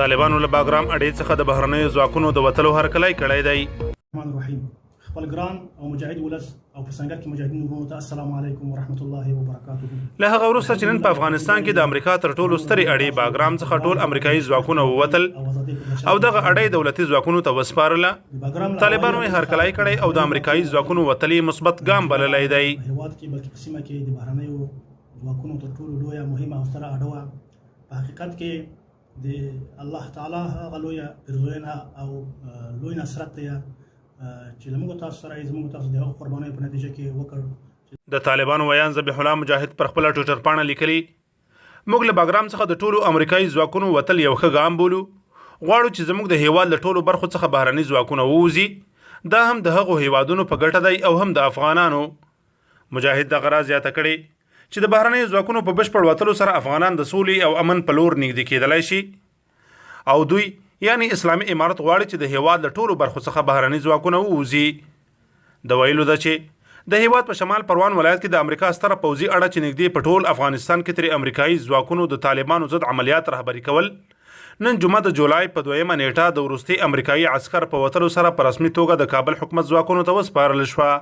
طالبانو له باګرام اډې څخه د بهرنیو ځواکونو د وتلو هرکلی کړی دی. الرحمن الرحیم. خپل ګران او مجاهد ولس او په سنگر کې مجاهدین ورونو ته السلام علیکم ورحمت الله وبرکاته. له هغه وروسته چې نن په افغانستان کې د امریکا تر ټولو سترې اډې باګرام څخه ټول امریکایي ځواکونه ووتل او دغه اډې دولتي ځواکونو ته وسپارله. طالبانو یې هرکلی کړی او د امریکایي ځواکونو وتلې مثبت ګام بللی دی. هیواد کې بلکې په سیمه کې د بهرنیو ځواکونو تر ټولو لویه مهمه او ستره اډه وه. په حقیقت کې د الله تعالی هغه لویه پیرزوینه او لوی نصرت دی چې زموږ تاسو سره زموږ تاسو د هغو قربانیو په نتیجه کې وکړ. د طالبانو ویان ذبیح الله مجاهد پر خپله ټویټر پاڼه لیکلي، موږ له باګرام څخه د ټولو امریکایي ځواکونو وتل یو ښه ګام بولو. غواړو چې زموږ د هیواد له ټولو برخو څخه بهرني ځواکونه ووځي. دا هم د هغو هیوادونو په ګټه دی او هم د افغانانو. مجاهد دغه راز زیاته کړې چې د بهرنیو ځواکونو په بشپړ وتلو سره افغانان د سولې او امن په لور نږدې کېدلی شي او دوی یعنی اسلامي امارت غواړي چې د هیواد له ټولو برخو څخه بهرني ځواکونه ووځي. د ویلو ده چې د هیواد په شمال پروان ولایت کې د امریکا ستره پوځي اډه چې نږدې په ټول افغانستان کې ترې امریکایي ځواکونو د طالبانو ضد عملیات رهبري کول، نن جمعه د جولای په 2 نیټه د وروستي امریکایي عسکر په وتلو سره په رسمي توګه د کابل حکومت ځواکونو ته وسپارل شوه.